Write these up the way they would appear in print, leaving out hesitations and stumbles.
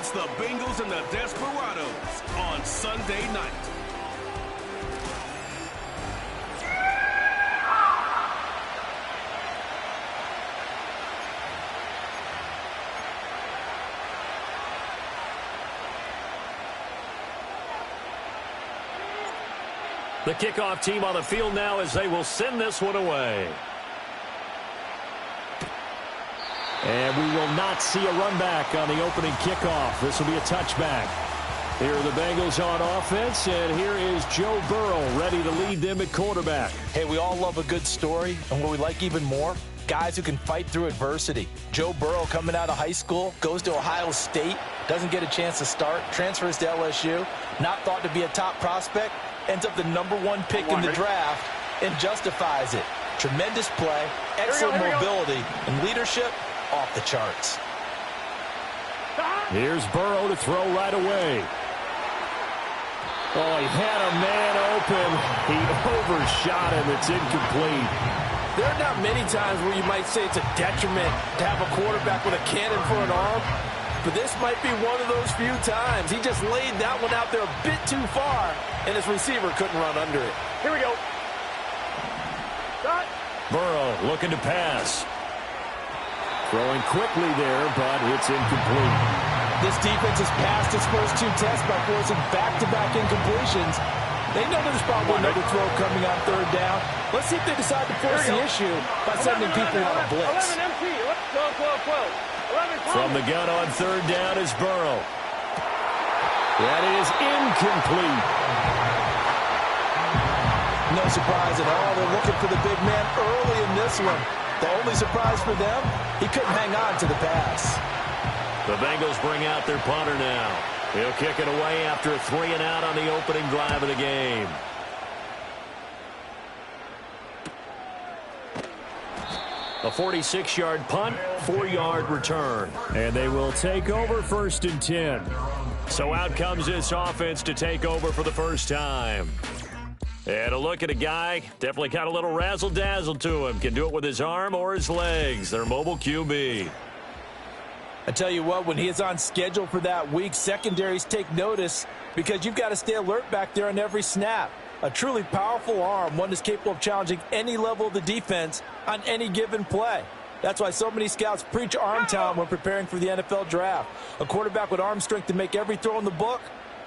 It's the Bengals and the Desperados on Sunday night. The kickoff team on the field now as they will send this one away. And we will not see a run back on the opening kickoff. This will be a touchback. Here are the Bengals on offense, and here is Joe Burrow ready to lead them at quarterback. Hey, we all love a good story, and what we like even more, guys who can fight through adversity. Joe Burrow coming out of high school, goes to Ohio State, doesn't get a chance to start, transfers to LSU, not thought to be a top prospect, ends up the #1 pick in the draft, and justifies it. Tremendous play, excellent mobility, and leadership off the charts. Here's Burrow to throw right away. Oh, he had a man open. He overshot him. It's incomplete. There are not many times where you might say it's a detriment to have a quarterback with a cannon for an arm, but this might be one of those few times. He just laid that one out there a bit too far, and his receiver couldn't run under it. Here we go. Shot. Burrow looking to pass. Throwing quickly there, but it's incomplete. This defense has passed its first 2 tests by forcing back-to-back incompletions. They know there's probably another throw coming on 3rd down. Let's see if they decide to force the issue by sending people on a blitz. 11 MT. 12. 11. From the gun on 3rd down is Burrow. That is incomplete. No surprise at all. They're looking for the big man early in this one. The only surprise for them, he couldn't hang on to the pass. The Bengals bring out their punter now. He'll kick it away after a 3-and-out on the opening drive of the game. A 46-yard punt, 4-yard return. And they will take over 1st and 10. So out comes this offense to take over for the first time. And a look at a guy, definitely got a little razzle-dazzle to him. Can do it with his arm or his legs. Their mobile QB. I tell you what, when he is on schedule for that week, secondaries take notice because you've got to stay alert back there on every snap. A truly powerful arm, one that's capable of challenging any level of the defense on any given play. That's why so many scouts preach arm talent when preparing for the NFL draft. A quarterback with arm strength to make every throw in the book,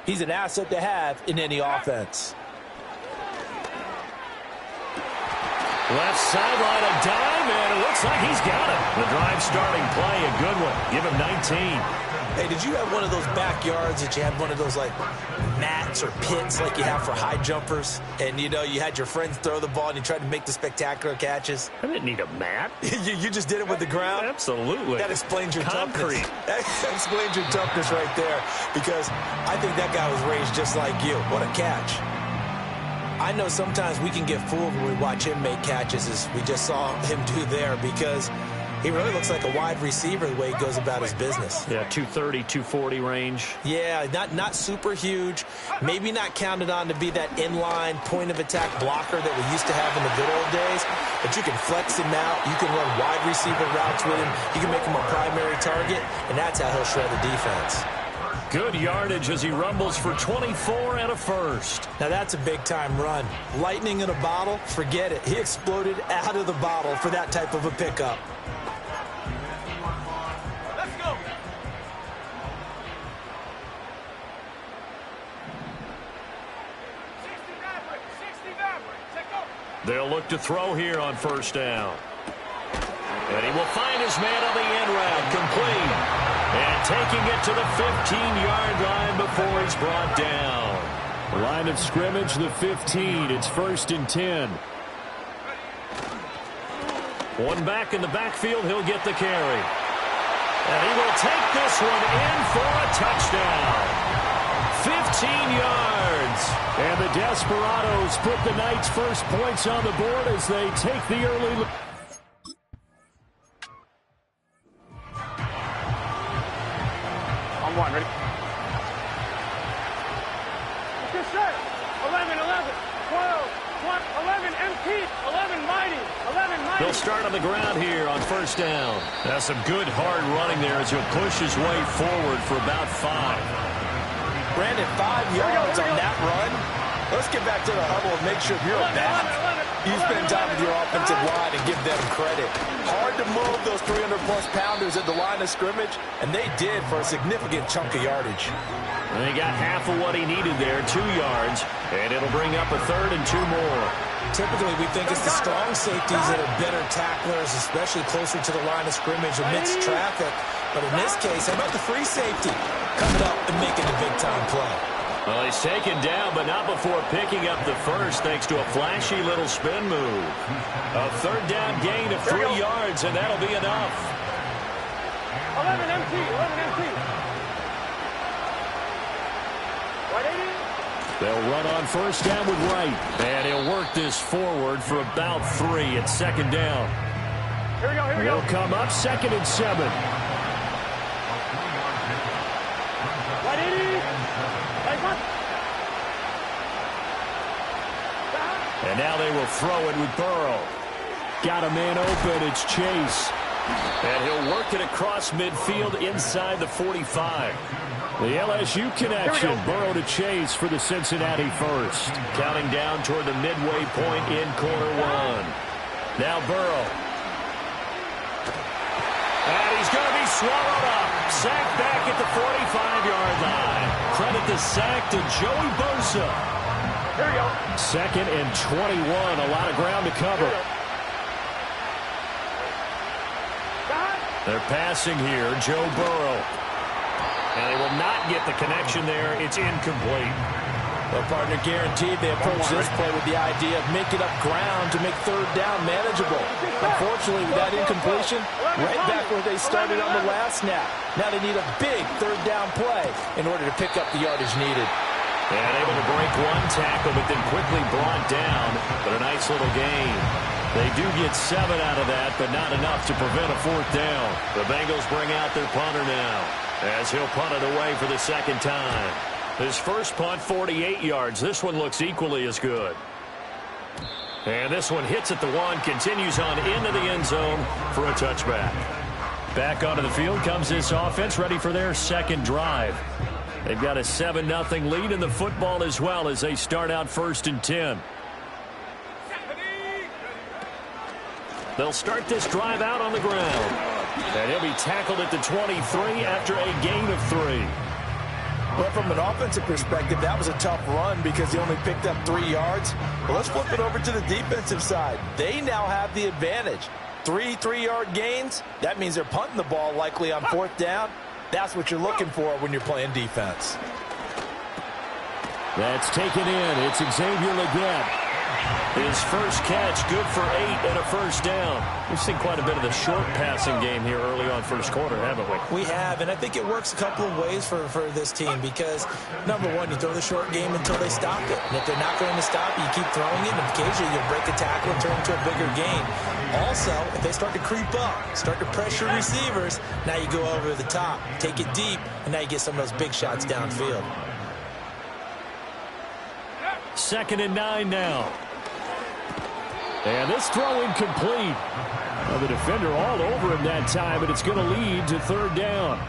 he's an asset to have in any offense. Left sideline, a dive, and it looks like he's got it. The drive starting play, a good one. Give him 19. Hey, did you have one of those backyards that you had one of those, like, mats or pits like you have for high jumpers? And, you know, you had your friends throw the ball and you tried to make the spectacular catches? I didn't need a mat. you just did it with the ground? Absolutely. That explains your concrete. toughness. That explains your toughness right there, because I think that guy was raised just like you. What a catch. I know sometimes we can get fooled when we watch him make catches, as we just saw him do there, because he really looks like a wide receiver the way he goes about his business. Yeah, 230, 240 range. Yeah, not super huge. Maybe not counted on to be that inline point-of-attack blocker that we used to have in the good old days. But you can flex him out. You can run wide receiver routes with him. You can make him a primary target, and that's how he'll shred the defense. Good yardage as he rumbles for 24 and a first. Now that's a big-time run. Lightning in a bottle, forget it. He exploded out of the bottle for that type of a pickup. Let's go. They'll look to throw here on 1st down. And he will find his man on the end route, complete. And taking it to the 15-yard line before he's brought down. Line of scrimmage, the 15. It's 1st and 10. One back in the backfield. He'll get the carry. And he will take this one in for a touchdown. 15 yards. And the Desperados put the Knights' first points on the board as they take the early lead. On 1, ready? Good set. 11, 12, 11. 11 empty, 11 mighty, 11 mighty. They'll start on the ground here on first down. That's some good hard running there as he'll push his way forward for about 5. Brandon, 5 yards on that run. Let's get back to the huddle and make sure if you're a back, you spend time with your offensive line and give them credit. Hard to move those 300-plus pounders at the line of scrimmage, and they did for a significant chunk of yardage. And they got half of what he needed there, 2 yards, and it'll bring up a 3rd and 2 more. Typically, we think it's the strong safeties that are better tacklers, especially closer to the line of scrimmage amidst traffic. But in this case, how about the free safety coming up and making the big-time play? Well, he's taken down, but not before picking up the first, thanks to a flashy little spin move. A 3rd down gain of 3 yards, and that'll be enough. 11 empty, 11 empty. They'll run on first down with Wright, and he'll work this forward for about 3 at 2nd down. Here we go, here we go. They'll come up 2nd and 7. Right 80. And now they will throw it with Burrow. Got a man open. It's Chase. And he'll work it across midfield inside the 45. The LSU connection. Burrow to Chase for the Cincinnati first. Counting down toward the midway point in quarter 1. Now Burrow. And he's going to be swallowed up. Sacked back at the 45-yard line. Credit the sack to Joey Bosa. Here we go. 2nd and 21. A lot of ground to cover. They're passing here. Joe Burrow. And they will not get the connection there. It's incomplete. Well, partner, guaranteed they approach this play with the idea of making up ground to make 3rd down manageable. Unfortunately, with that incompletion, right back where they started on the last snap. Now they need a big 3rd down play in order to pick up the yardage needed. And able to break 1 tackle, but then quickly brought down. But a nice little gain. They do get 7 out of that, but not enough to prevent a 4th down. The Bengals bring out their punter now, as he'll punt it away for the 2nd time. His first punt, 48 yards. This one looks equally as good. And this one hits at the 1, continues on into the end zone for a touchback. Back onto the field comes this offense, ready for their 2nd drive. They've got a 7-0 lead in the football as well as they start out 1st and 10. They'll start this drive out on the ground. And he'll be tackled at the 23 after a gain of 3. Well, from an offensive perspective, that was a tough run because he only picked up 3 yards. Well, let's flip it over to the defensive side. They now have the advantage. 3 3-yard gains. That means they're punting the ball likely on 4th down. That's what you're looking for when you're playing defense. That's taken in. It's Xavier Legette. His first catch, good for 8 and a 1st down. We've seen quite a bit of the short passing game here early on first quarter, haven't we? We have, and I think it works a couple of ways for this team because, number one, you throw the short game until they stop it. And if they're not going to stop it, you keep throwing it, and occasionally you'll break a tackle and turn it into a bigger gain. Also, if they start to creep up, start to pressure receivers, now you go over the top, take it deep, and now you get some of those big shots downfield. 2nd and 9 now. And this throw incomplete. Well, the defender all over him that time, but it's going to lead to 3rd down.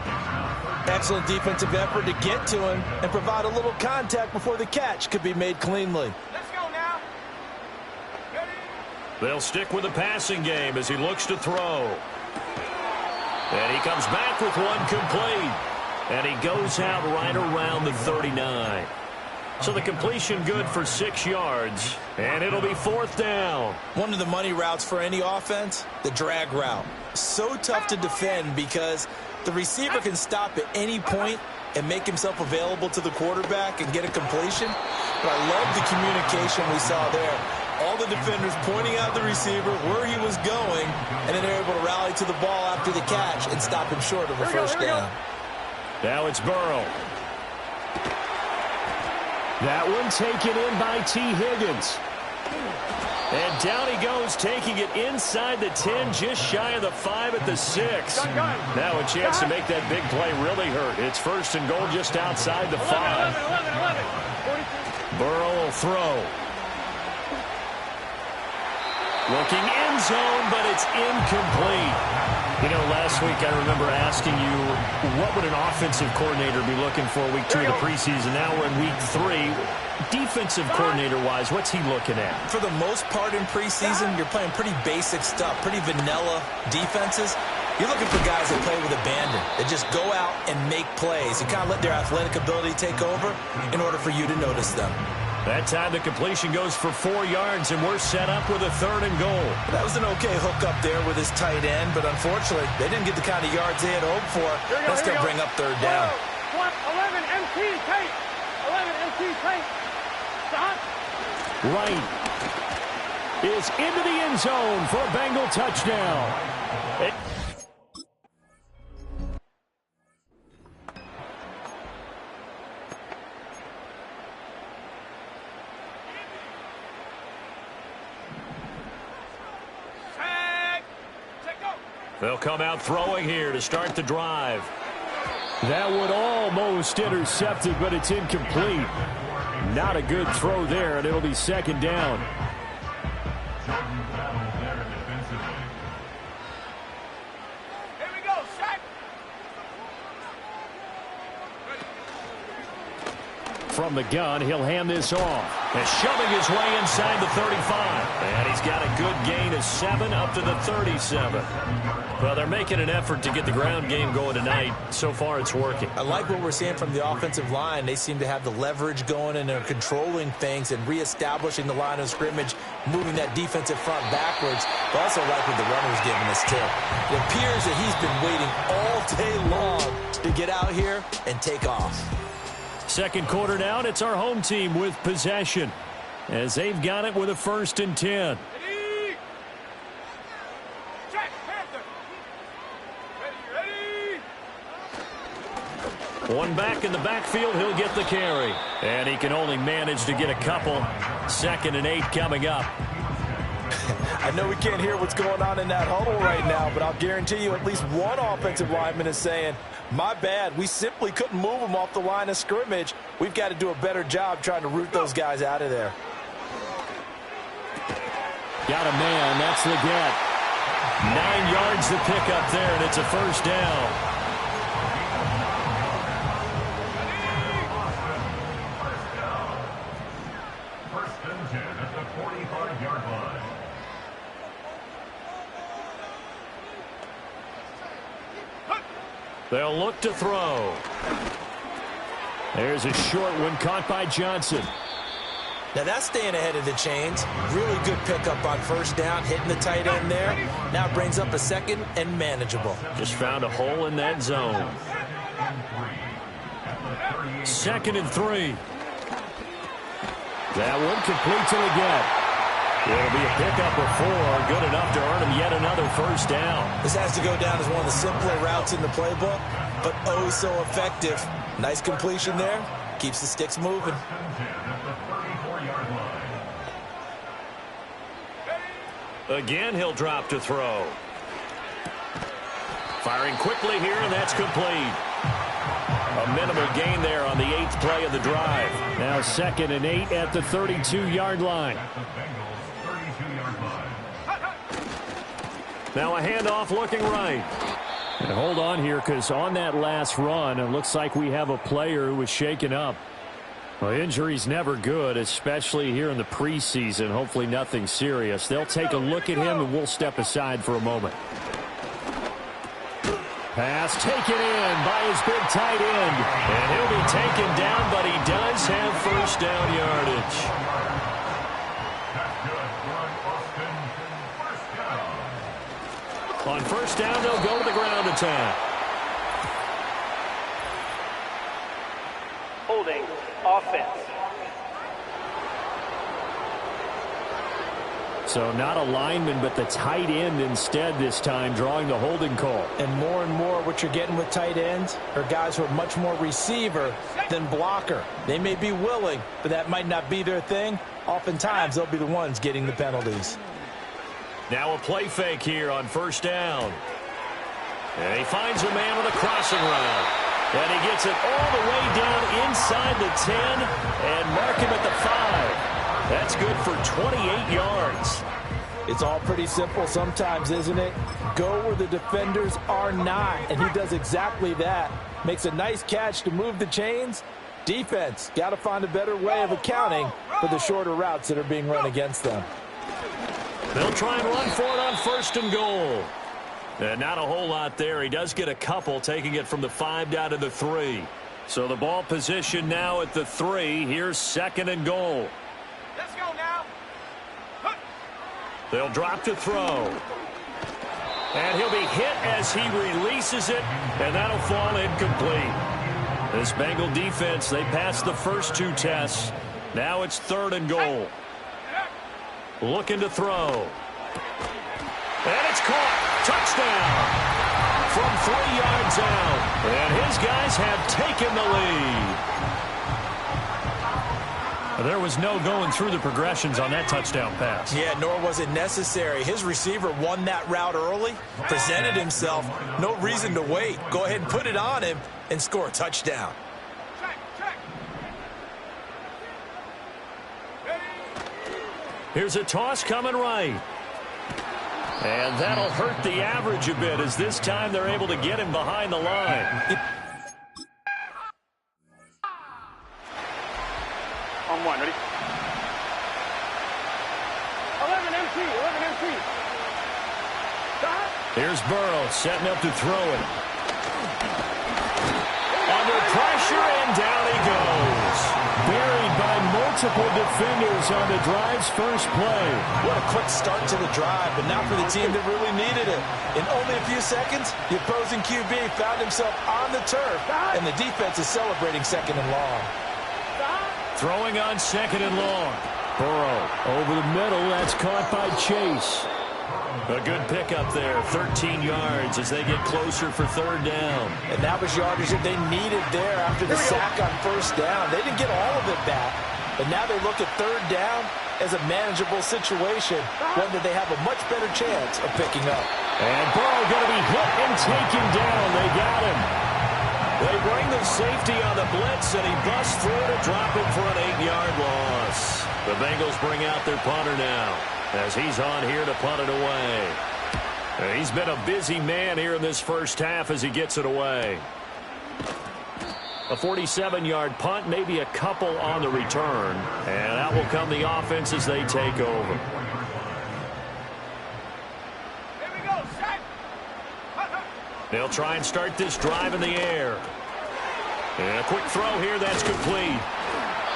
Excellent defensive effort to get to him and provide a little contact before the catch could be made cleanly. Let's go now. They'll stick with the passing game as he looks to throw. And he comes back with one complete. And he goes out right around the 39. So the completion good for 6 yards. And it'll be 4th down. One of the money routes for any offense, the drag route. So tough to defend because the receiver can stop at any point and make himself available to the quarterback and get a completion. But I love the communication we saw there. All the defenders pointing out the receiver where he was going, and then they're able to rally to the ball after the catch and stop him short of a first down. Now it's Burrow. That one taken in by T. Higgins. And down he goes, taking it inside the 10, just shy of the 5 at the 6. Now a chance to make that big play really hurt. It's 1st and goal just outside the 5. Burrow will throw. Looking end zone, but it's incomplete. You know, last week I remember asking you, what would an offensive coordinator be looking for week 2 of the preseason? Now we're in week 3. Defensive coordinator-wise, what's he looking at? For the most part in preseason, you're playing pretty basic stuff, pretty vanilla defenses. You're looking for guys that play with abandon, that just go out and make plays. You kind of let their athletic ability take over in order for you to notice them. That time the completion goes for 4 yards, and we're set up with a 3rd and goal. That was an okay hook up there with his tight end, but unfortunately, they didn't get the kind of yards they had hoped for. That's going to bring up 3rd down. 11 MT tight. 11 MT tight. Stop. Right is into the end zone for a Bengal touchdown. They'll come out throwing here to start the drive. That would almost intercept it, but it's incomplete. Not a good throw there, and it'll be 2nd down. Here we go, sack. From the gun, he'll hand this off. And shoving his way inside the 35. And he's got a good gain of 7 up to the 37. Well, they're making an effort to get the ground game going tonight. So far, it's working. I like what we're seeing from the offensive line. They seem to have the leverage going, and they're controlling things and reestablishing the line of scrimmage, moving that defensive front backwards. But also like what the runner's giving us, too. It appears that he's been waiting all day long to get out here and take off. 2nd quarter down, it's our home team with possession, as they've got it with a 1st and 10. Ready. Check. Panther. Ready. One back in the backfield, he'll get the carry. And he can only manage to get a couple. 2nd and 8 coming up. I know we can't hear what's going on in that huddle right now, but I'll guarantee you at least one offensive lineman is saying, my bad, we simply couldn't move them off the line of scrimmage. We've got to do a better job trying to root those guys out of there. Got a man, that's Leggett. 9 yards to pick up there, and it's a 1st down. They'll look to throw. There's a short one caught by Johnson. Now that's staying ahead of the chains. Really good pickup on 1st down, hitting the tight end there. Now it brings up a 2nd and manageable. Just found a hole in that zone. 2nd and 3. That one complete to Leggett. It'll be a pickup of 4, good enough to earn him yet another 1st down. This has to go down as one of the simpler routes in the playbook, but oh so effective. Nice completion there. Keeps the sticks moving. Again, he'll drop to throw. Firing quickly here, and that's complete. A minimal gain there on the 8th play of the drive. Now 2nd and 8 at the 32-yard line. Now a handoff looking right. And hold on here, because on that last run, it looks like we have a player who was shaken up. Well, injury's never good, especially here in the preseason. Hopefully nothing serious. They'll take a look at him, and we'll step aside for a moment. Pass taken in by his big tight end. And he'll be taken down, but he does have 1st down yardage. On 1st down, they'll go to the ground attack. Holding offense. So not a lineman, but the tight end instead this time, drawing the holding call. And more what you're getting with tight ends are guys who are much more receiver than blocker. They may be willing, but that might not be their thing. Oftentimes, they'll be the ones getting the penalties. Now a play fake here on 1st down. And he finds a man with a crossing route. And he gets it all the way down inside the 10 and mark him at the 5. That's good for 28 yards. It's all pretty simple sometimes, isn't it? Go where the defenders are not, and he does exactly that. Makes a nice catch to move the chains. Defense, got to find a better way of accounting for the shorter routes that are being run against them. They'll try and run for it on 1st and goal. Not a whole lot there. He does get a couple, taking it from the 5 down to the 3. So the ball position now at the 3. Here's 2nd and goal. Let's go now. They'll drop to throw. And he'll be hit as he releases it, and that'll fall incomplete. This Bengal defense, they passed the first 2 tests. Now it's 3rd and goal. Looking to throw. And it's caught. Touchdown. From 3 yards out. And his guys have taken the lead. There was no going through the progressions on that touchdown pass. Yeah, nor was it necessary. His receiver won that route early, presented himself. No reason to wait. Go ahead and put it on him and score a touchdown. Here's a toss coming right. And that'll hurt the average a bit as this time they're able to get him behind the line. On 1, ready? 11 MT. Stop. Here's Burrow setting up to throw it. Under pressure, and down he goes. Buried by multiple defenders on the drive's first play. What a quick start to the drive, but not for the team that really needed it. In only a few seconds, the opposing QB found himself on the turf, and the defense is celebrating 2nd and long. Throwing on 2nd and long. Burrow over the middle. That's caught by Chase. A good pickup there. 13 yards as they get closer for 3rd down. And that was yardage that they needed there after the sack on 1st down. They didn't get all of it back, but now they look at 3rd down as a manageable situation, one that they have a much better chance of picking up. And Burrow going to be hit and taken down. They got him. They bring the safety on the blitz, and he busts through to drop him for an 8-yard loss. The Bengals bring out their punter now as he's on here to punt it away. He's been a busy man here in this first half as he gets it away. A 47-yard punt, maybe a couple on the return, and out will come the offense as they take over. Here we go, set. They'll try and start this drive in the air. And a quick throw here, that's complete.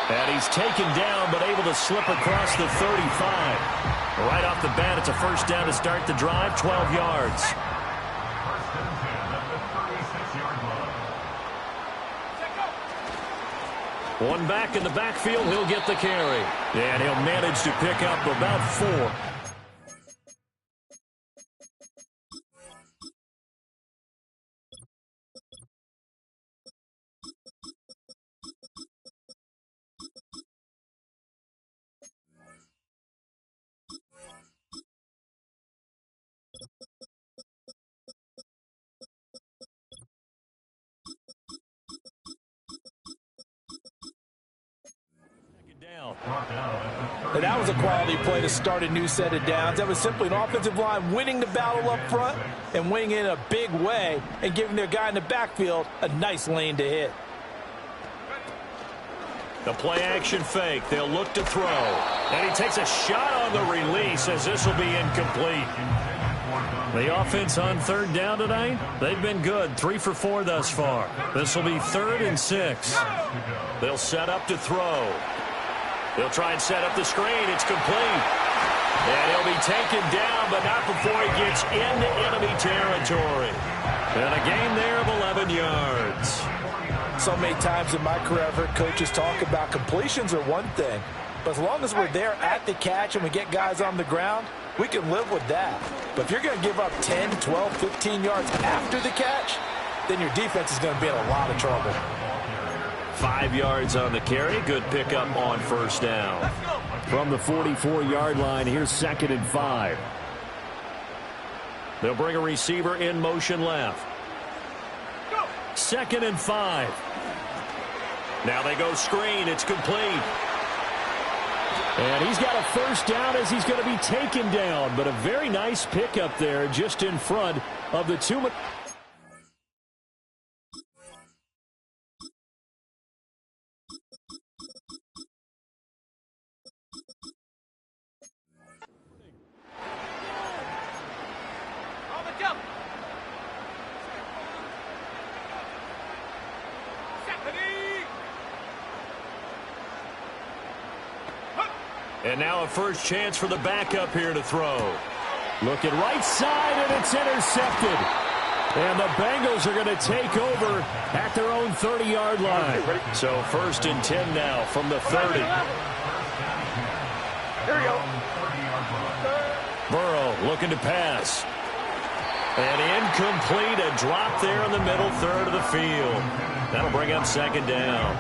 And he's taken down, but able to slip across the 35. Right off the bat, it's a 1st down to start the drive, 12 yards. One back in the backfield, he'll get the carry. And he'll manage to pick up about 4. And that was a quality play to start a new set of downs. That was simply an offensive line winning the battle up front and winning it in a big way and giving their guy in the backfield a nice lane to hit. The play action fake. They'll look to throw. And he takes a shot on the release as this will be incomplete. The offense on 3rd down tonight, they've been good. 3 for 4 thus far. This will be 3rd and 6. They'll set up to throw. They'll try and set up the screen. It's complete. And he'll be taken down, but not before he gets into enemy territory. And a gain there of 11 yards. So many times in my career, I've heard coaches talk about completions are one thing. But as long as we're there at the catch and we get guys on the ground, we can live with that. But if you're going to give up 10, 12, 15 yards after the catch, then your defense is going to be in a lot of trouble. 5 yards on the carry. Good pickup on 1st down. From the 44-yard line, here's 2nd and 5. They'll bring a receiver in motion left. 2nd and 5. Now they go screen. It's complete. And he's got a first down as he's going to be taken down. But a very nice pickup there just in front of the 2 minute. And now a first chance for the backup here to throw. Looking right side, and it's intercepted. And the Bengals are going to take over at their own 30-yard line. So 1st and 10 now from the 30. Here we go. Burrow looking to pass. And incomplete, a drop there in the middle third of the field. That'll bring up 2nd down.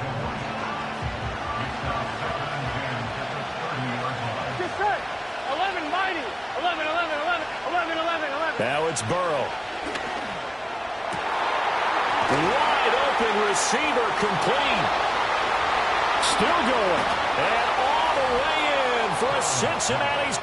Now it's Burrow. Wide open receiver complete. Still going. And all the way in for a Cincinnati's.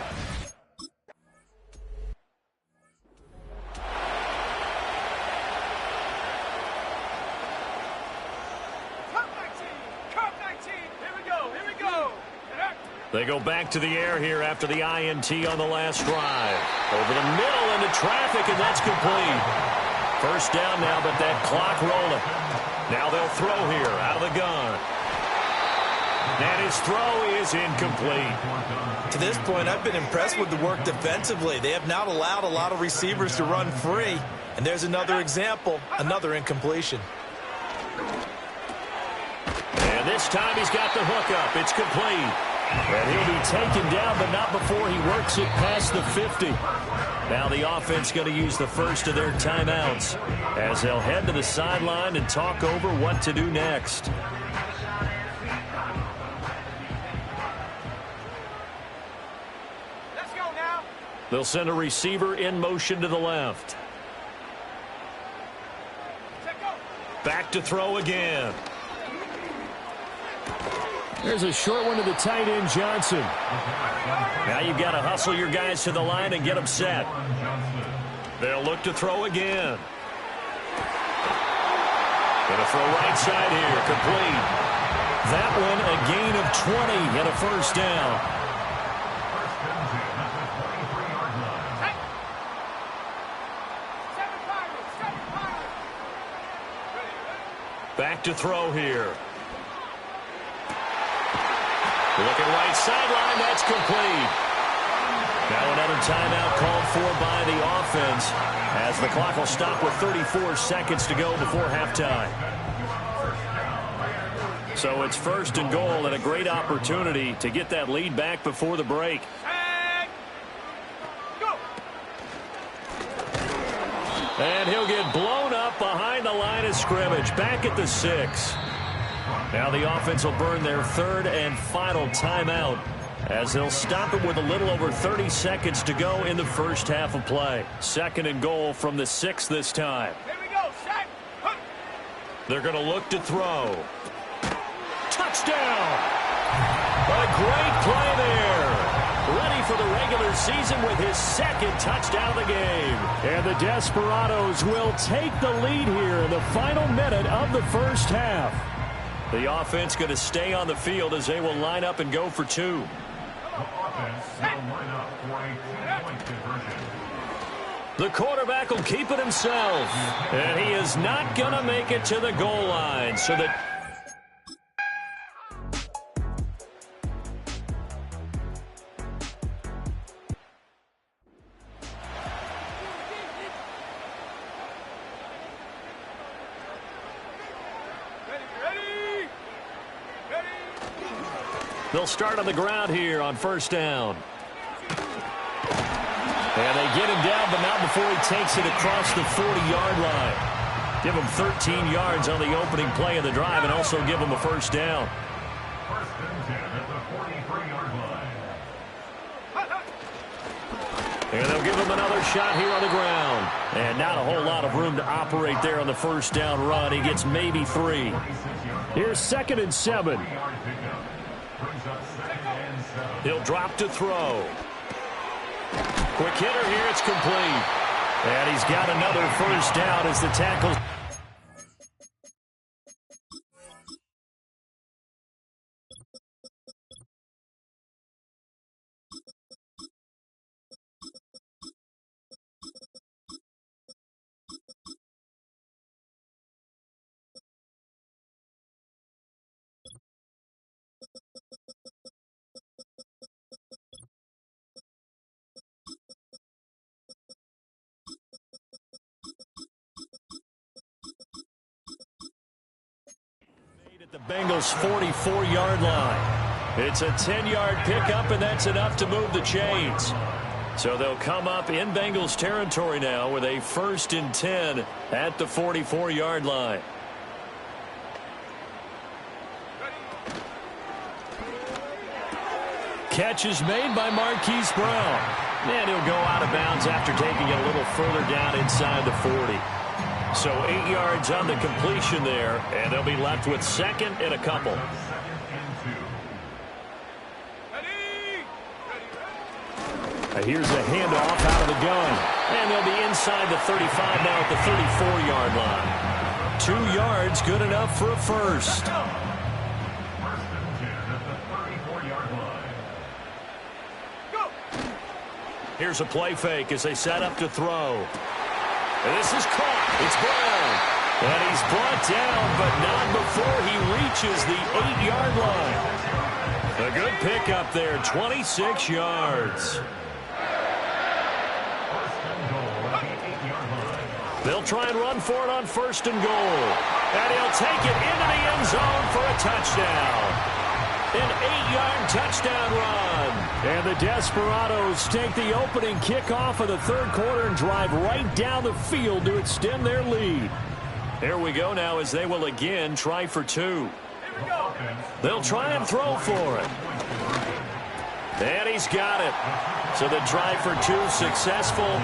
They go back to the air here after the INT on the last drive. Over the middle into traffic, and that's complete. First down now, but that clock rolling. Now they'll throw here out of the gun. And his throw is incomplete. To this point, I've been impressed with the work defensively. They have not allowed a lot of receivers to run free. And there's another example, another incompletion. And this time he's got the hookup. It's complete. And he'll be taken down, but not before he works it past the 50. Now the offense going to use the first of their timeouts as they'll head to the sideline and talk over what to do next. Let's go now. They'll send a receiver in motion to the left. Back to throw again. There's a short one to the tight end, Johnson. Now you've got to hustle your guys to the line and get them set. They'll look to throw again. Going to throw right side here, complete. That one a gain of 20 and a first down. Back to throw here. Looking right sideline, that's complete. Now another timeout called for by the offense as the clock will stop with 34 seconds to go before halftime. So it's 1st and goal and a great opportunity to get that lead back before the break. And he'll get blown up behind the line of scrimmage, back at the 6. Now the offense will burn their 3rd and final timeout as they'll stop it with a little over 30 seconds to go in the first half of play. 2nd and goal from the 6 this time. Here we go, set. They're going to look to throw. Touchdown! A great play there. Ready for the regular season with his 2nd touchdown of the game. And the Desperados will take the lead here in the final minute of the first half. The offense going to stay on the field as they will line up and go for 2. The quarterback will keep it himself. And he is not going to make it to the goal line. So that they'll start on the ground here on 1st down. And they get him down, but not before he takes it across the 40-yard line. Give him 13 yards on the opening play of the drive and also give him a first down. 1st and 10 at the 43-yard line. And they'll give him another shot here on the ground. And not a whole lot of room to operate there on the first down run. He gets maybe 3. Here's 2nd and 7. Brings up 2nd and 7. He'll drop to throw. Quick hitter here. It's complete. And he's got another first down as the tackle. The Bengals' 44-yard line. It's a 10-yard pickup, and that's enough to move the chains. So they'll come up in Bengals territory now with a 1st and 10 at the 44-yard line. Catch is made by Marquise Brown. And he'll go out of bounds after taking it a little further down inside the 40. So 8 yards on the completion there, and they'll be left with 2nd and a couple. Here's a handoff out of the gun. And they'll be inside the 35 now at the 34-yard line. 2 yards, good enough for a first. Here's a play fake as they set up to throw. And this is caught. It's Brown. And he's brought down, but not before he reaches the 8-yard line. A good pickup there, 26 yards. They'll try and run for it on 1st and goal. And he'll take it into the end zone for a touchdown. An 8-yard touchdown run. And the Desperados take the opening kickoff of the 3rd quarter and drive right down the field to extend their lead. There we go now as they will again try for 2. They'll try and throw for it. And he's got it. So the try for 2 successful.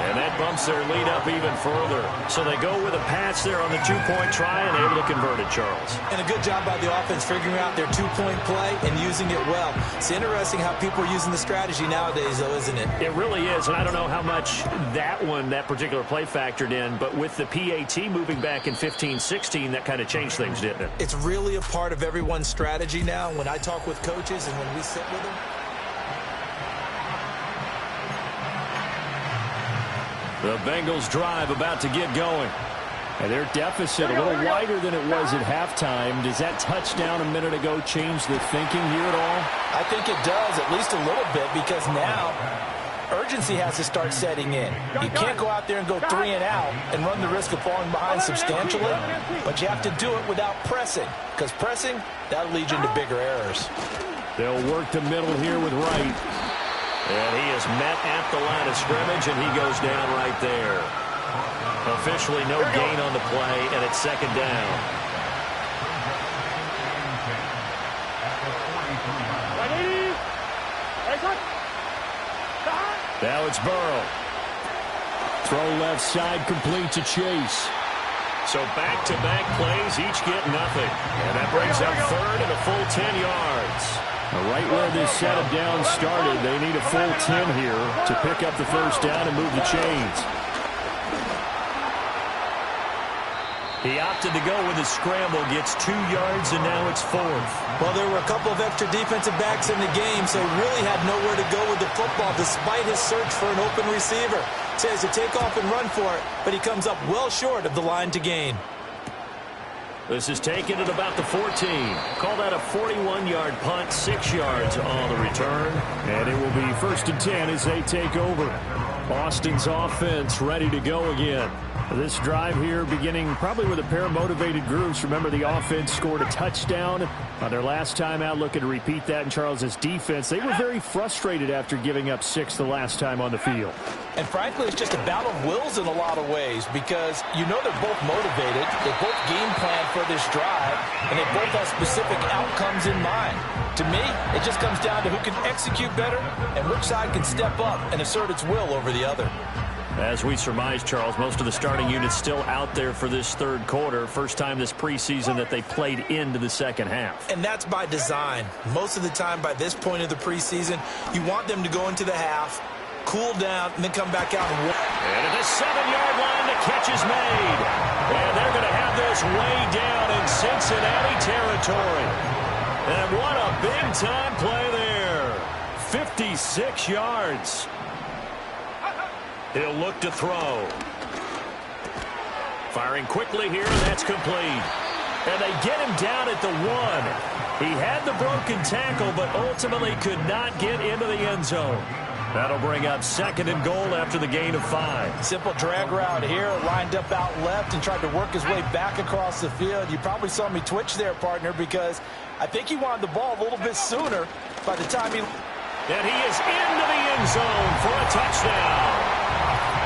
And that bumps their lead up even further. So they go with a pass there on the 2-point try and able to convert it, Charles. And a good job by the offense figuring out their 2-point play and using it well. It's interesting how people are using the strategy nowadays, though, isn't it? It really is, and I don't know how much that particular play factored in, but with the PAT moving back in 15-16, that kind of changed things, didn't it? It's really a part of everyone's strategy now. When I talk with coaches and when we sit with them, the Bengals drive about to get going. And their deficit a little wider than it was at halftime. Does that touchdown a minute ago change the thinking here at all? I think it does, at least a little bit, because now urgency has to start setting in. You can't go out there and go 3 and out and run the risk of falling behind substantially, but you have to do it without pressing, because pressing, that'll lead you into bigger errors. They'll work the middle here with Wright. And he is met at the line of scrimmage, and he goes down right there. Officially no gain on the play, and it's 2nd down. Now it's Burrow. Throw left side complete to Chase. So back-to-back plays, each get nothing. And that brings up 3rd and a full 10 yards. Right where this set of downs started, they need a full 10 here to pick up the first down and move the chains. He opted to go with a scramble, gets 2 yards, and now it's 4th. Well, there were a couple of extra defensive backs in the game, so really had nowhere to go with the football despite his search for an open receiver. So he has to take off and run for it, but he comes up well short of the line to gain. This is taken at about the 14. Call that a 41-yard punt, 6 yards on the return. And it will be 1st and 10 as they take over. Boston's offense ready to go again. This drive here beginning probably with a pair of motivated groups. Remember, the offense scored a touchdown on their last time out. Looking to repeat that in Charles's defense. They were very frustrated after giving up 6 the last time on the field. And frankly, it's just a battle of wills in a lot of ways because you know they're both motivated. They both game plan for this drive, and they both have specific outcomes in mind. To me, it just comes down to who can execute better and which side can step up and assert its will over the other. As we surmise, Charles, most of the starting unit's still out there for this third quarter. First time this preseason that they played into the second half. And that's by design. Most of the time by this point of the preseason, you want them to go into the half, cool down, and then come back out and win. And at the 7-yard line, the catch is made. And they're going to have this way down in Cincinnati territory. And what a big-time play there. 56 yards. He'll look to throw. Firing quickly here, and that's complete. And they get him down at the 1. He had the broken tackle, but ultimately could not get into the end zone. That'll bring up 2nd and goal after the gain of 5. Simple drag route here, lined up out left and tried to work his way back across the field. You probably saw me twitch there, partner, because I think he wanted the ball a little bit sooner by the time he... And he is into the end zone for a touchdown.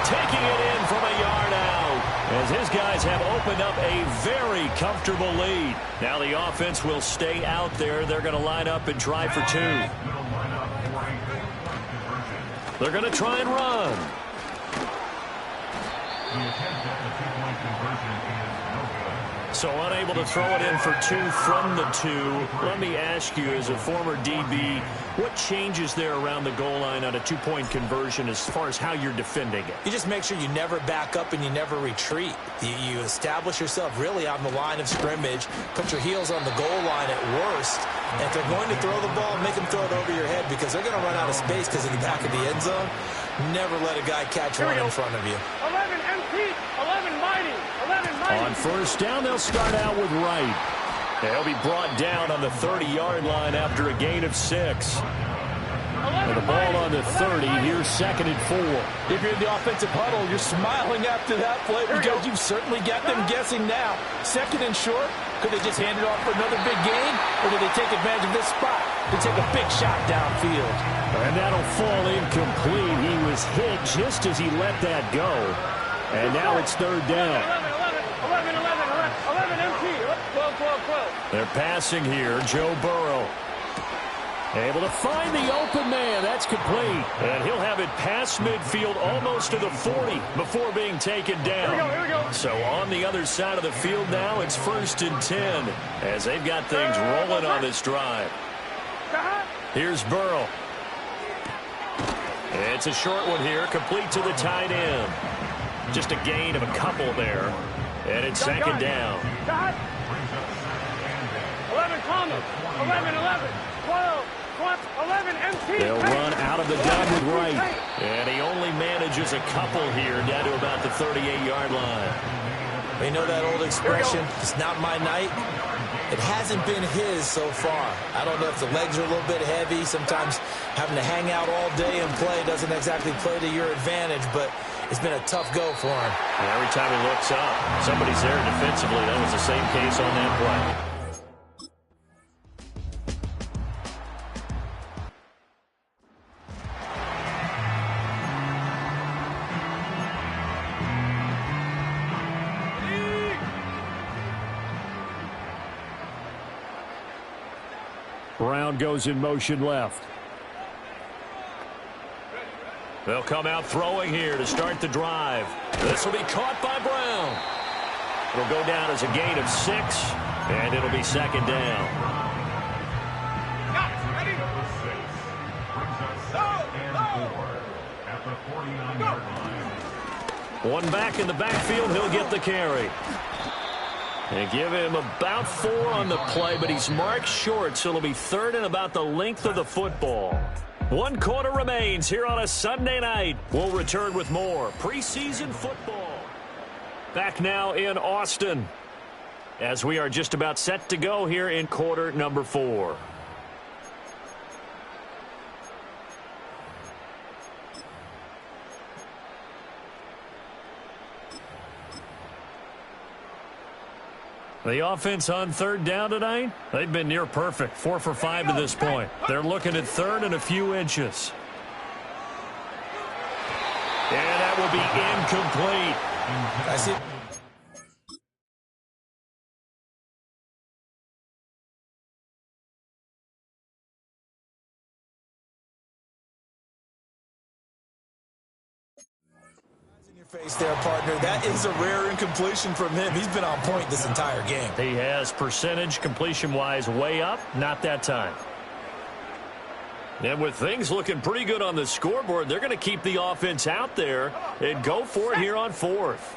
Taking it in from a yard out as his guys have opened up a very comfortable lead. Now the offense will stay out there. They're going to line up and try for 2. They're going to try and run. So unable to throw it in for 2 from the 2. Let me ask you, as a former DB, what changes there around the goal line on a 2-point conversion as far as how you're defending it? You just make sure you never back up and you never retreat. You establish yourself really on the line of scrimmage, put your heels on the goal line at worst, and if they're going to throw the ball, make them throw it over your head because they're going to run out of space because of the back of the end zone. Never let a guy catch one in front of you. 11 empty, 11 mighty, 11 mighty. On first down, they'll start out with Wright. They'll be brought down on the 30-yard line after a gain of 6. And the ball on the 30. Here's 2nd and 4. If you're in the offensive huddle, you're smiling after that play because you've certainly got them guessing now. 2nd and short. Could they just hand it off for another big gain? Or do they take advantage of this spot to take a big shot downfield? And that'll fall incomplete. He was hit just as he let that go. And now it's 3rd down. 11 empty, 12. They're passing here. Joe Burrow able to find the open man. That's complete. And he'll have it past midfield almost to the 40 before being taken down. Here we go. So on the other side of the field now, it's 1st and 10 as they've got things rolling on this drive. Here's Burrow. It's a short one here, complete to the tight end. Just a gain of a couple there. And it's 2nd down. 11 Thomas, 11, 12, 11 empty. They'll run out of the gun with Wright. And he only manages a couple here down to about the 38-yard line. You know that old expression, it's not my night? It hasn't been his so far. I don't know if the legs are a little bit heavy. Sometimes having to hang out all day and play doesn't exactly play to your advantage, but it's been a tough go for him. And every time he looks up, somebody's there defensively. That was the same case on that play. Brown goes in motion left. They'll come out throwing here to start the drive. This will be caught by Brown. It'll go down as a gain of 6, and it'll be 2nd down. One back in the backfield, he'll get the carry. They give him about 4 on the play, but he's marked short, so it'll be 3rd and about the length of the football. 1 quarter remains here on a Sunday night. We'll return with more preseason football. Back now in Austin as we are just about set to go here in quarter number 4. The offense on 3rd down tonight, they've been near perfect. 4 for 5 to this point. They're looking at 3rd and a few inches. And that will be incomplete. I see. face there, partner. That is a rare incompletion from him. He's been on point this entire game. He has percentage completion-wise way up, not that time. And with things looking pretty good on the scoreboard, they're going to keep the offense out there and go for it here on fourth.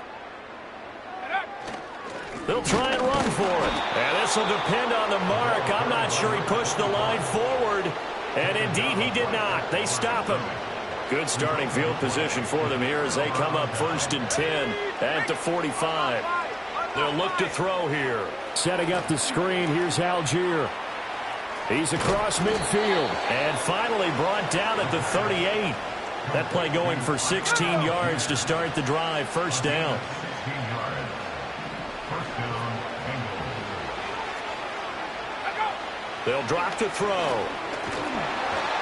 They'll try and run for it. And this will depend on the mark. I'm not sure he pushed the line forward. And indeed, he did not. They stop him. Good starting field position for them here as they come up 1st and 10 at the 45. They'll look to throw here. Setting up the screen, here's Algier. He's across midfield. And finally brought down at the 38. That play going for 16 yards to start the drive. 1st down. They'll drop to throw.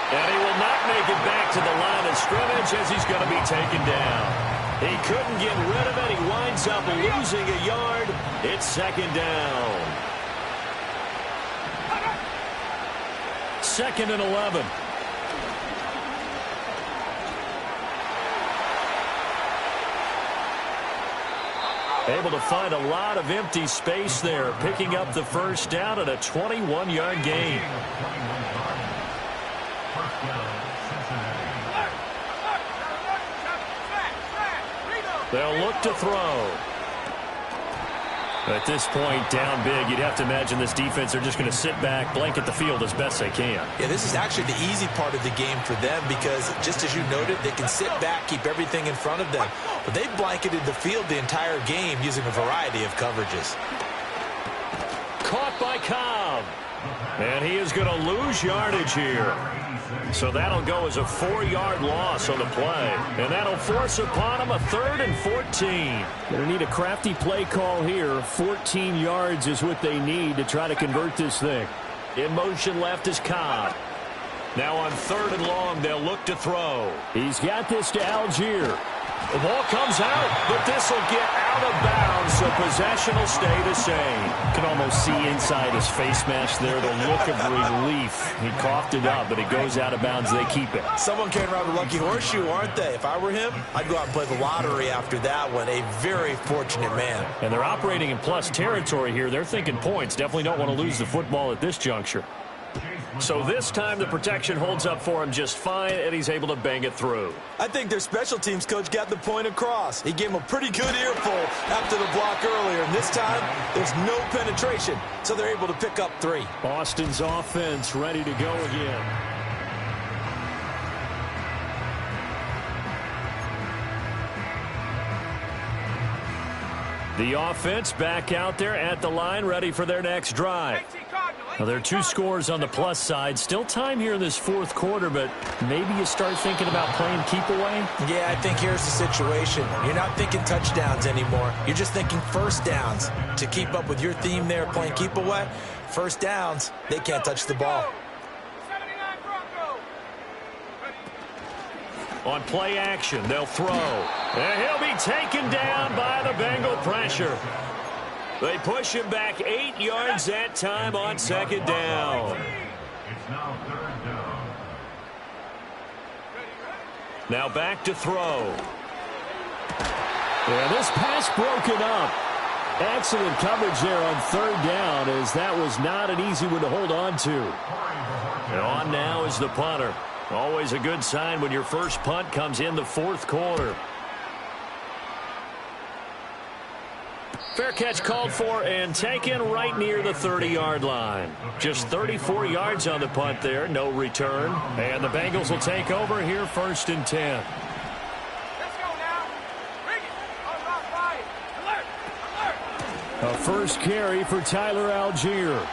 And he will not make it back to the line of scrimmage as he's going to be taken down. He couldn't get rid of it. He winds up losing a yard. It's 2nd down. 2nd and 11. Able to find a lot of empty space there, picking up the 1st down at a 21-yard gain. They'll look to throw. At this point, down big, you'd have to imagine this defense are just going to sit back, blanket the field as best they can. Yeah, this is actually the easy part of the game for them because, just as you noted, they can sit back, keep everything in front of them. But they've blanketed the field the entire game using a variety of coverages. Caught by Cobb. And he is going to lose yardage here. So that'll go as a 4-yard loss on the play. And that'll force upon him a 3rd and 14. They need a crafty play call here. 14 yards is what they need to try to convert this thing. In motion left is Cobb. Now on 3rd and long, they'll look to throw. He's got this to Algier. The ball comes out, but this will get out of bounds, so possession will stay the same. You can almost see inside his face mask there the look of relief. He coughed it up, but it goes out of bounds. They keep it. Someone came around with a lucky horseshoe, aren't they? If I were him, I'd go out and play the lottery after that one. A very fortunate man. And they're operating in plus territory here. They're thinking points. Definitely don't want to lose the football at this juncture. So this time the protection holds up for him just fine, and he's able to bang it through. I think their special teams coach got the point across. He gave him a pretty good earful after the block earlier, and this time there's no penetration, so they're able to pick up 3. Boston's offense ready to go again. The offense back out there at the line, ready for their next drive. Now, there are 2 scores on the plus side. Still time here in this 4th quarter, but maybe you start thinking about playing keep away? Yeah, I think here's the situation. You're not thinking touchdowns anymore. You're just thinking 1st downs. To keep up with your theme there, playing keep away, 1st downs, they can't touch the ball. On play action, they'll throw. And he'll be taken down by the Bengal pressure. They push him back 8 yards that time on 2nd down. It's now 3rd down. Now back to throw. Yeah, this pass broken up. Excellent coverage there on 3rd down, as that was not an easy one to hold on to. And on now is the punter. Always a good sign when your first punt comes in the 4th quarter. Fair catch called for and taken right near the 30-yard line. Just 34 yards on the punt there, no return. And the Bengals will take over here 1st and 10. Let's go now. Bring it. All right, alert. A first carry for Tyler Algier.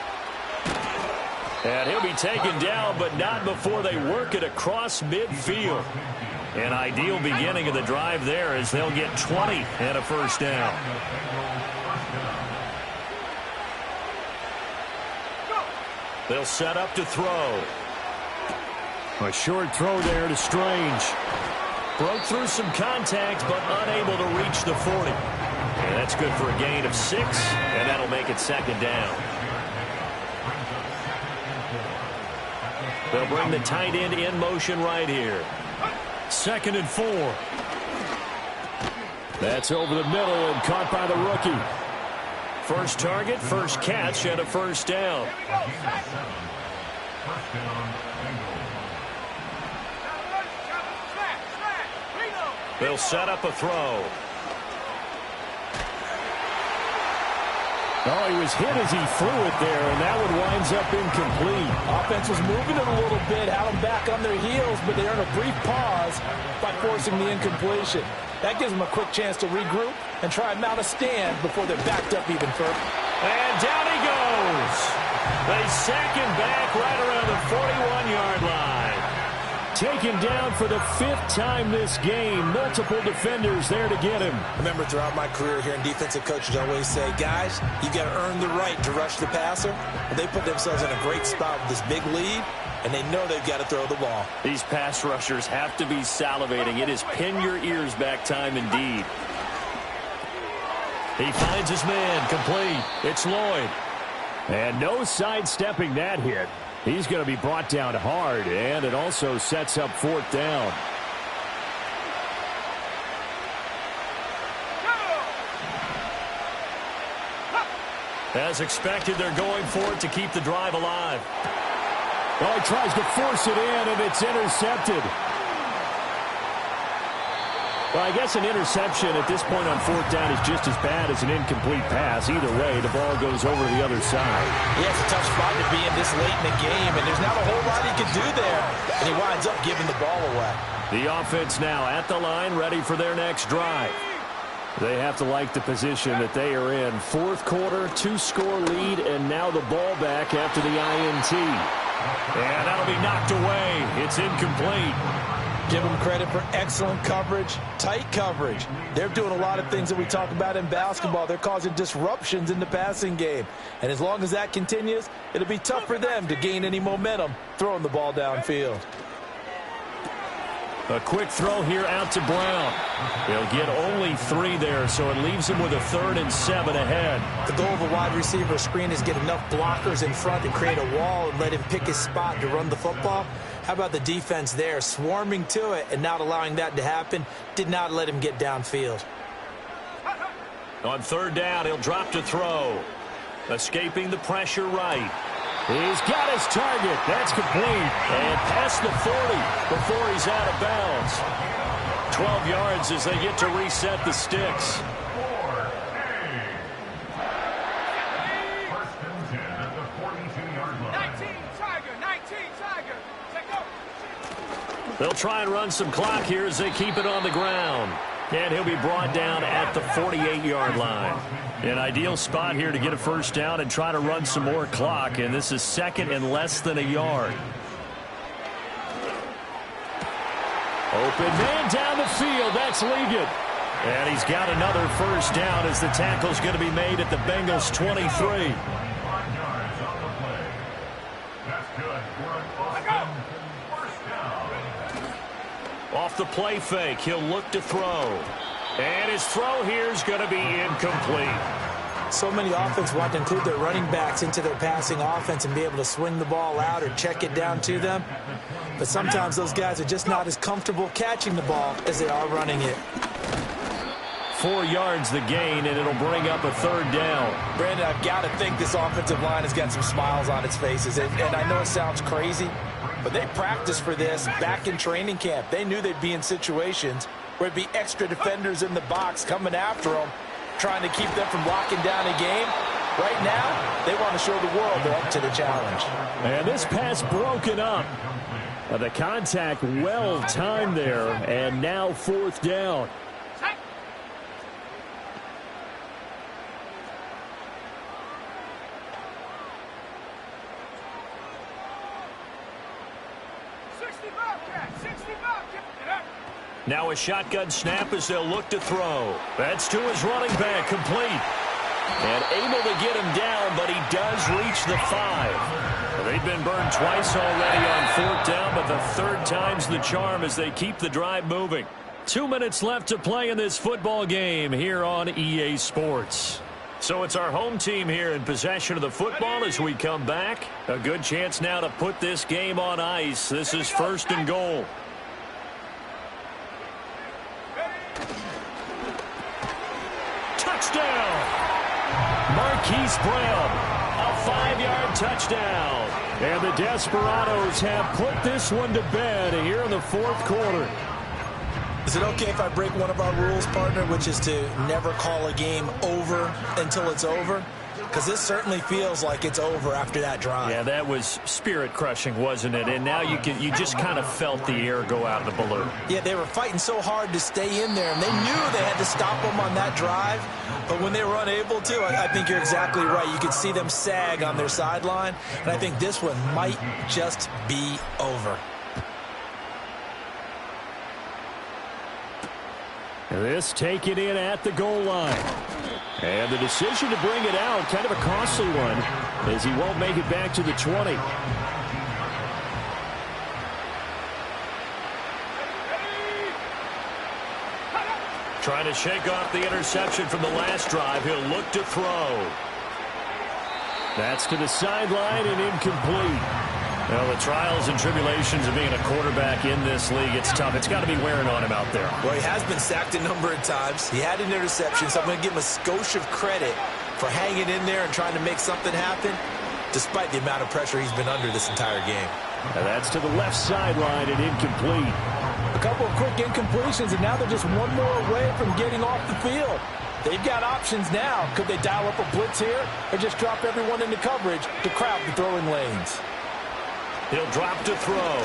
And he'll be taken down, but not before they work it across midfield. An ideal beginning of the drive there as they'll get 20 and a 1st down. They'll set up to throw. A short throw there to Strange. Broke through some contact, but unable to reach the 40. And that's good for a gain of 6, and that'll make it 2nd down. They'll bring the tight end in motion right here. 2nd and 4. That's over the middle and caught by the rookie. First target, first catch, and a first down. First down, Bengals. They'll set up a throw. Oh, he was hit as he threw it there, and that one winds up incomplete. Offense was moving it a little bit, had them back on their heels, but they earned a brief pause by forcing the incompletion. That gives them a quick chance to regroup and try and mount a stand before they're backed up even further. And down he goes. They sack him back right around the 41-yard line. Taken down for the 5th time this game. Multiple defenders there to get him. Remember, throughout my career here in defensive coaches, I always say, guys, you got to earn the right to rush the passer. And they put themselves in a great spot with this big lead, and they know they've got to throw the ball. These pass rushers have to be salivating. It is pin your ears back time indeed. He finds his man, complete. It's Lloyd. And no sidestepping that hit. He's going to be brought down hard, and it also sets up 4th down. As expected, they're going for it to keep the drive alive. Oh, he tries to force it in, and it's intercepted. Well, I guess an interception at this point on 4th down is just as bad as an incomplete pass. Either way, the ball goes over to the other side. Yeah, it's a tough spot to be in this late in the game, and there's not a whole lot he can do there, and he winds up giving the ball away. The offense now at the line, ready for their next drive. They have to like the position that they are in. 4th quarter, 2-score lead, and now the ball back after the INT. And that'll be knocked away. It's incomplete. Give them credit for excellent coverage, tight coverage. They're doing a lot of things that we talk about in basketball. They're causing disruptions in the passing game. And as long as that continues, it'll be tough for them to gain any momentum throwing the ball downfield. A quick throw here out to Brown. They'll get only 3 there, so it leaves them with a 3rd and 7 ahead. The goal of a wide receiver screen is get enough blockers in front to create a wall and let him pick his spot to run the football. How about the defense there, swarming to it and not allowing that to happen? Did not let him get downfield. On 3rd down, he'll drop to throw. Escaping the pressure right. He's got his target. That's complete. And past the 40 before he's out of bounds. 12 yards as they get to reset the sticks. First and 10 at the 42-yard line. 19 Tiger. Take over. They'll try and run some clock here as they keep it on the ground. And he'll be brought down at the 48-yard line. An ideal spot here to get a first down and try to run some more clock. And this is 2nd and less than a yard. Open man down the field. That's Ligon. And he's got another first down as the tackle's going to be made at the Bengals 23. 25 yards on the play. That's good for an awesome first down. Off the play fake, he'll look to throw. And his throw here is going to be incomplete. So many offenses want to include their running backs into their passing offense and be able to swing the ball out or check it down to them. But sometimes those guys are just not as comfortable catching the ball as they are running it. 4 yards the gain, and it'll bring up a 3rd down. Brandon, I've got to think this offensive line has got some smiles on its faces. And I know it sounds crazy, but they practiced for this back in training camp. They knew they'd be in situations where it'd be extra defenders in the box coming after them, trying to keep them from locking down a game. Right now, they want to show the world they're up to the challenge. And this pass broken up. The contact well timed there, and now 4th down. Now a shotgun snap as they'll look to throw. That's to his running back, complete. And able to get him down, but he does reach the 5. They've been burned twice already on 4th down, but the 3rd time's the charm as they keep the drive moving. 2 minutes left to play in this football game here on EA Sports. So it's our home team here in possession of the football as we come back. A good chance now to put this game on ice. This is 1st and goal. Brim. A 5-yard touchdown. And the Desperados have put this one to bed here in the fourth quarter. Is it okay if I break one of our rules, partner, which is to never call a game over until it's over? Because this certainly feels like it's over after that drive. Yeah, that was spirit-crushing, wasn't it? And now you just kind of felt the air go out of the balloon. Yeah, they were fighting so hard to stay in there, and they knew they had to stop them on that drive. But when they were unable to, I think you're exactly right. You could see them sag on their sideline, and I think this one might just be over. This taken in at the goal line. And the decision to bring it out, kind of a costly one, as he won't make it back to the 20. Trying to shake off the interception from the last drive. He'll look to throw. That's to the sideline and incomplete. Well, the trials and tribulations of being a quarterback in this league, it's tough. It's got to be wearing on him out there. Well, he has been sacked a number of times. He had an interception, so I'm going to give him a skosh of credit for hanging in there and trying to make something happen, despite the amount of pressure he's been under this entire game. And that's to the left sideline and incomplete. A couple of quick incompletions, and now they're just one more away from getting off the field. They've got options now. Could they dial up a blitz here or just drop everyone into coverage to crowd the throwing lanes? He'll drop to throw.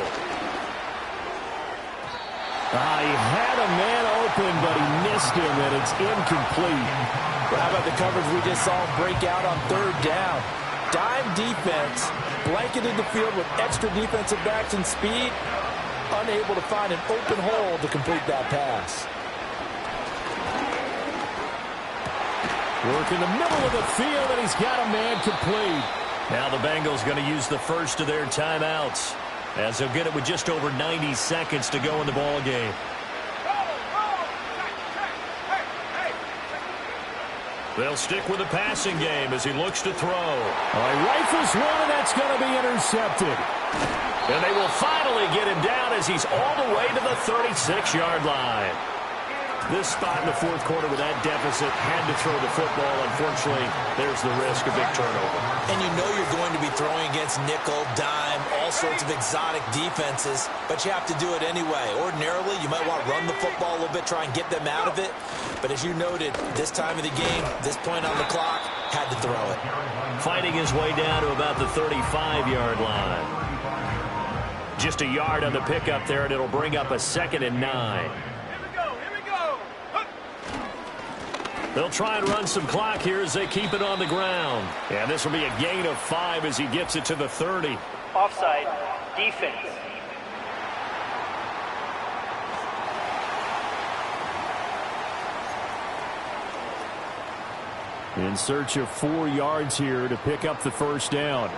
He had a man open, but he missed him, and it's incomplete. Well, how about the coverage we just saw break out on third down? Dime defense, blanketed the field with extra defensive backs and speed, unable to find an open hole to complete that pass. Work in the middle of the field, and he's got a man complete. Now the Bengals going to use the first of their timeouts, as they'll get it with just over 90 seconds to go in the ball game. They'll stick with the passing game as he looks to throw. He rifles one, and that's going to be intercepted. And they will finally get him down as he's all the way to the 36-yard line. This spot in the fourth quarter with that deficit, had to throw the football. Unfortunately, there's the risk of big turnover. And you know you're going to be throwing against nickel, dime, all sorts of exotic defenses, but you have to do it anyway. Ordinarily, you might want to run the football a little bit, try and get them out of it. But as you noted, this time of the game, this point on the clock, had to throw it. Fighting his way down to about the 35-yard line. Just a yard on the pickup there, and it'll bring up a 2nd and 9. They'll try and run some clock here as they keep it on the ground. And this will be a gain of 5 as he gets it to the 30. Offside, defense. In search of 4 yards here to pick up the first down.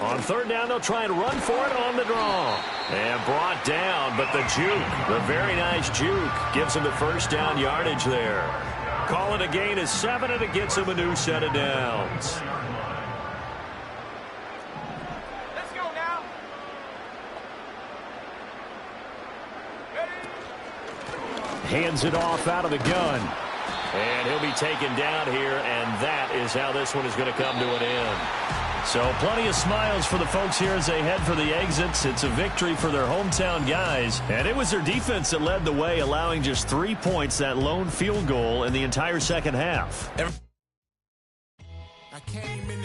On third down, they'll try and run for it on the draw. And brought down, but the juke, the very nice juke, gives him the first down yardage there. Call it a gain of 7, and it gets him a new set of downs. Let's go now. Hands it off out of the gun. And he'll be taken down here, and that is how this one is going to come to an end. So plenty of smiles for the folks here as they head for the exits. It's a victory for their hometown guys. And it was their defense that led the way, allowing just 3 points, that lone field goal in the entire second half. I came in